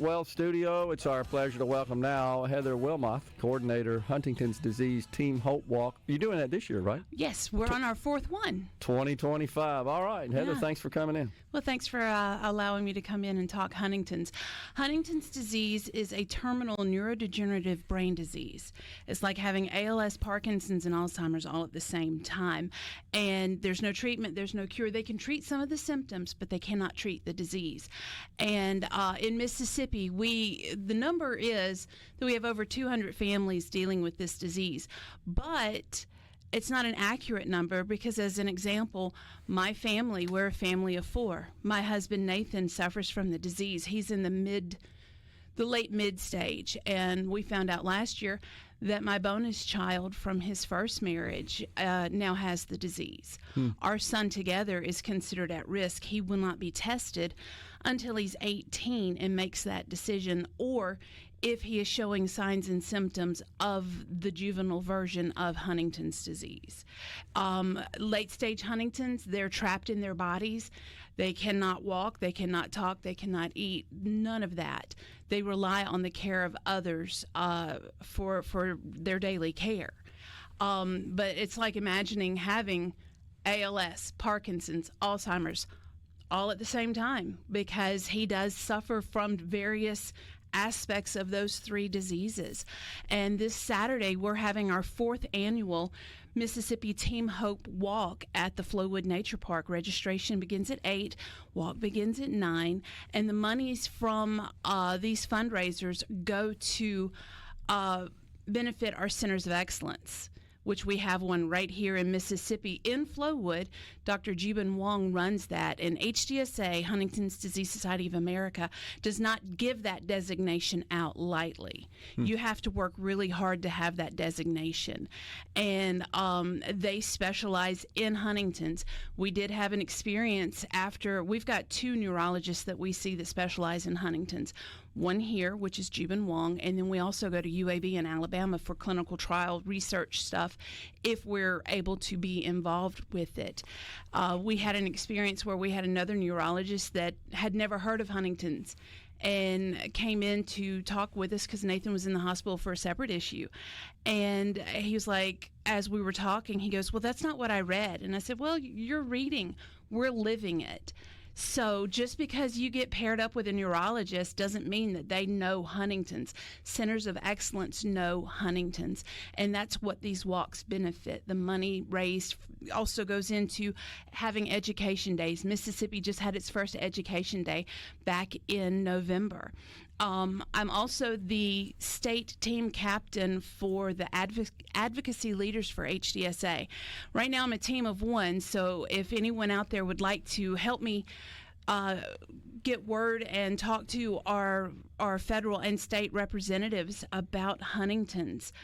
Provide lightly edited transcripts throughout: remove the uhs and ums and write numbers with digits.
Well, studio, it's our pleasure to welcome now Heather Wilmouth, coordinator, Huntington's Disease Team Hope Walk. You're doing that this year, right? Yes, we're on our fourth one. 2025. All right. Heather, Yeah. thanks for coming in. Well, thanks for allowing me to come in and talk Huntington's. Huntington's disease is a terminal neurodegenerative brain disease. It's like having ALS, Parkinson's, and Alzheimer's all at the same time. And there's no treatment, there's no cure. They can treat some of the symptoms, but they cannot treat the disease. And in Mississippi, the number is that we have over 200 families dealing with this disease. But it's not an accurate number because, as an example, my family, we're a family of 4. My husband, Nathan, suffers from the disease. He's in the late mid stage. And we found out last year that my bonus child from his first marriage now has the disease. Our son together is considered at risk. He will not be tested until he's 18 and makes that decision, or if he is showing signs and symptoms of the juvenile version of Huntington's disease. Late stage Huntington's, they're trapped in their bodies. They cannot walk, they cannot talk, they cannot eat, none of that. They rely on the care of others for their daily care. But it's like imagining having ALS, Parkinson's, Alzheimer's, all at the same time, because he does suffer from various aspects of those 3 diseases. And this Saturday, we're having our 4th annual Mississippi Team Hope Walk at the Flowood Nature Park. Registration begins at 8, walk begins at 9, and the monies from these fundraisers go to benefit our centers of excellence, which we have one right here in Mississippi in Flowood. Dr. Jubin Wong runs that, and HDSA, Huntington's Disease Society of America, does not give that designation out lightly. You have to work really hard to have that designation, and they specialize in Huntington's. We did have an experience after. We've got 2 neurologists that we see that specialize in Huntington's. One here, which is Jubin Wong, and then we also go to UAB in Alabama for clinical trial research stuff if we're able to be involved with it. We had an experience where we had another neurologist that had never heard of Huntington's and came in to talk with us because Nathan was in the hospital for a separate issue. And he was like, as we were talking, he goes, "Well, that's not what I read." And I said, "Well, you're reading. We're living it." So just because you get paired up with a neurologist doesn't mean that they know Huntington's. Centers of Excellence know Huntington's, and that's what these walks benefit. The money raised also goes into having education days. Mississippi just had its first education day back in November. I'm also the state team captain for the advocacy leaders for HDSA. Right now I'm a team of 1, so if anyone out there would like to help me get word and talk to our federal and state representatives about Huntington's,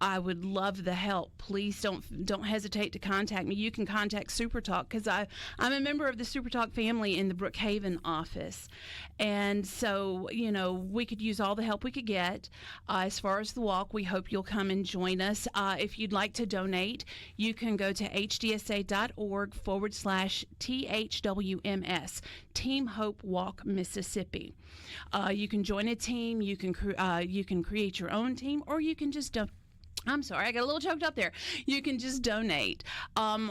I would love the help. Please don't hesitate to contact me. You can contact SuperTalk because I'm a member of the SuperTalk family in the Brookhaven office. And so, we could use all the help we could get. As far as the walk, we hope you'll come and join us. If you'd like to donate, you can go to hdsa.org/THWMS, Team Hope Walk Mississippi. You can join a team, you can create your own team, or you can just I'm sorry, I got a little choked up there. You can just donate.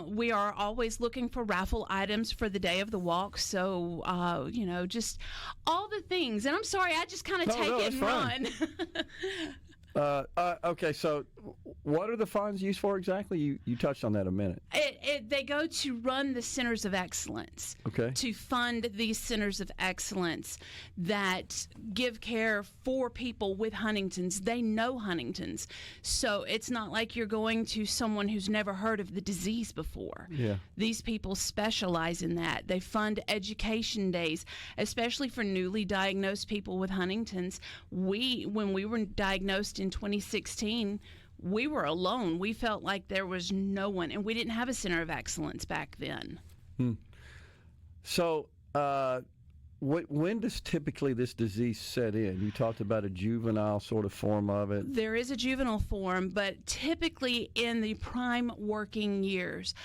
We are always looking for raffle items for the day of the walk. So, just all the things. And I'm sorry, I just kind of take it and run. Okay, so what are the funds used for exactly? You touched on that a minute. They go to run the Centers of Excellence. Okay. To fund these Centers of Excellence that give care for people with Huntington's. They know Huntington's. So it's not like you're going to someone who's never heard of the disease before. Yeah. These people specialize in that. They fund education days, especially for newly diagnosed people with Huntington's. When we were diagnosed in 2016, we were alone. We felt like there was no one, and we didn't have a Center of Excellence back then. So when does typically this disease set in? You talked about a juvenile sort of form of it. There is a juvenile form, but typically in the prime working years,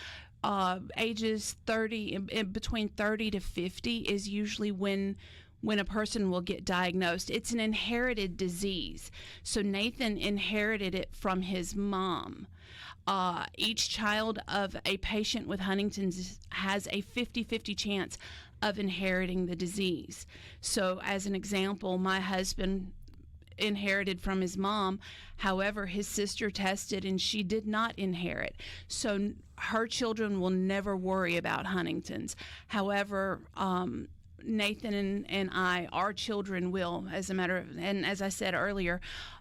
ages 30, between 30 to 50 is usually when when a person will get diagnosed. It's an inherited disease. So Nathan inherited it from his mom. Each child of a patient with Huntington's has a 50-50 chance of inheriting the disease. So as an example, my husband inherited from his mom. However, his sister tested and she did not inherit. So her children will never worry about Huntington's. However, Nathan and I, our children will, and as I said earlier,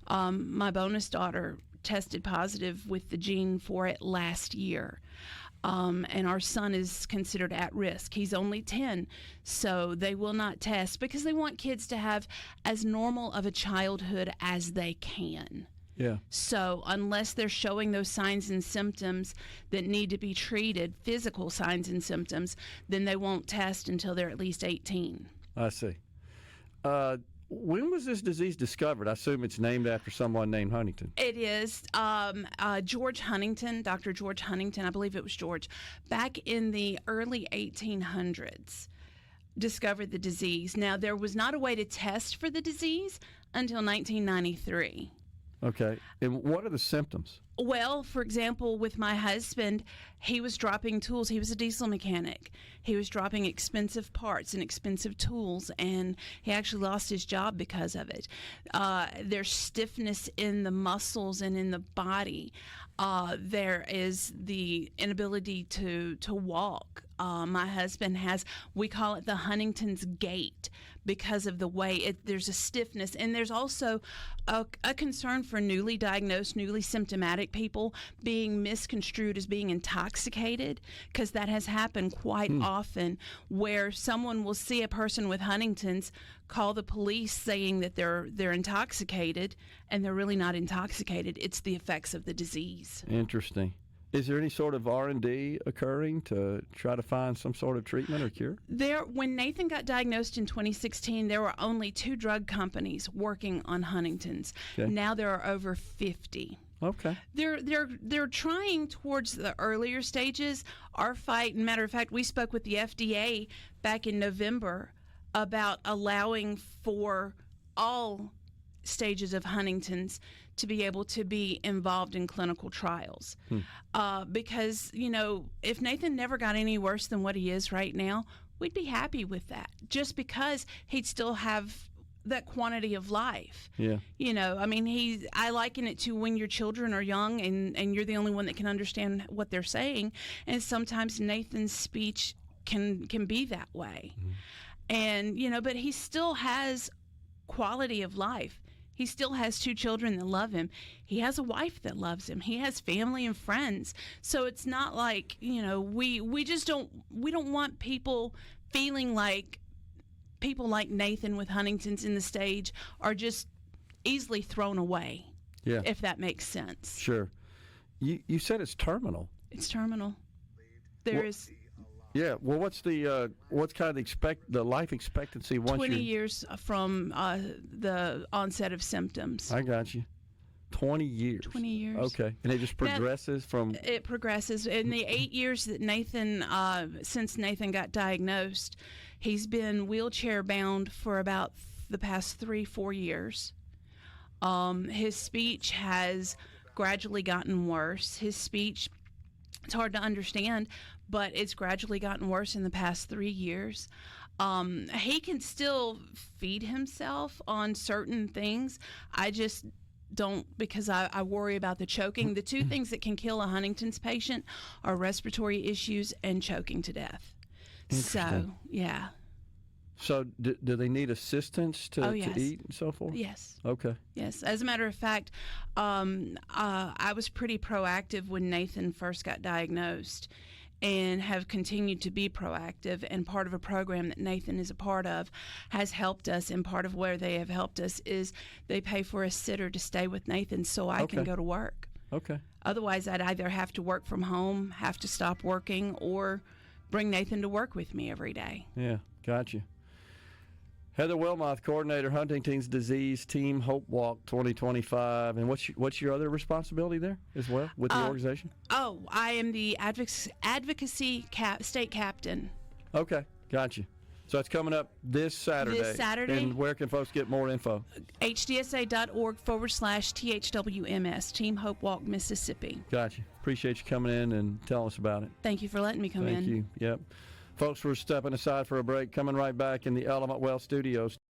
my bonus daughter tested positive with the gene for it last year. And our son is considered at risk. He's only 10, so they will not test because they want kids to have as normal of a childhood as they can. Yeah. So unless they're showing those signs and symptoms that need to be treated, physical signs and symptoms, then they won't test until they're at least 18. I see. When was this disease discovered? I assume it's named after someone named Huntington. It is. George Huntington, Dr. George Huntington, I believe it was George, back in the early 1800s, discovered the disease. Now, there was not a way to test for the disease until 1993. Okay. And what are the symptoms? Well, for example, with my husband, he was dropping tools. He was a diesel mechanic. He was dropping expensive parts and expensive tools, and he actually lost his job because of it. There's stiffness in the muscles and in the body. There is the inability to walk. My husband has, we call it the Huntington's gait because of the way there's a stiffness. And there's also a concern for newly diagnosed, newly symptomatic people being misconstrued as being intoxicated, because that has happened quite often, where someone will see a person with Huntington's, call the police saying that they're intoxicated, and they're really not intoxicated. It's the effects of the disease. Interesting. Is there any sort of R&D occurring to try to find some sort of treatment or cure? When Nathan got diagnosed in 2016, there were only 2 drug companies working on Huntington's. Okay. Now there are over 50. Okay. They're trying towards the earlier stages. Our fight, matter of fact, we spoke with the FDA back in November about allowing for all stages of Huntington's to be able to be involved in clinical trials. Because, if Nathan never got any worse than what he is right now, we'd be happy with that, just because he'd still have that quantity of life. Yeah. I liken it to when your children are young and you're the only one that can understand what they're saying. And sometimes Nathan's speech can be that way. And, but he still has quality of life. He still has 2 children that love him. He has a wife that loves him. He has family and friends. So it's not like, we don't want people feeling like people like Nathan with Huntington's in the stage are just easily thrown away. Yeah. If that makes sense. Sure. You said it's terminal. It's terminal. Yeah. Well, what's kind of the life expectancy once 20 years from the onset of symptoms. I got you. 20 years. 20 years. Okay. And it just progresses It progresses. In the 8 years that since Nathan got diagnosed, he's been wheelchair bound for about the past 3-4 years. His speech has gradually gotten worse. His speech, it's hard to understand, but it's gradually gotten worse in the past 3 years. He can still feed himself on certain things. I just don't, because I worry about the choking. The 2 things that can kill a Huntington's patient are respiratory issues and choking to death. So, yeah. So do they need assistance to eat and so forth? Yes. Okay. Yes. As a matter of fact, I was pretty proactive when Nathan first got diagnosed, and have continued to be proactive, and part of a program that Nathan is a part of has helped us, and part of where they have helped us is they pay for a sitter to stay with Nathan so I can go to work. Okay. Otherwise, I'd either have to work from home, have to stop working, or bring Nathan to work with me every day. Yeah, gotcha. Heather Wilmouth, coordinator, Huntington's Disease Team Hope Walk 2025. And what's your other responsibility there as well with the organization? Oh, I am the advocacy state captain. Okay, gotcha. So it's coming up this Saturday. This Saturday. And where can folks get more info? hdsa.org/THWMS, Team Hope Walk, Mississippi. Gotcha. Appreciate you coming in and telling us about it. Thank you for letting me come in. Thank you. Yep. Folks, we're stepping aside for a break. Coming right back in the Element Wealth Studios.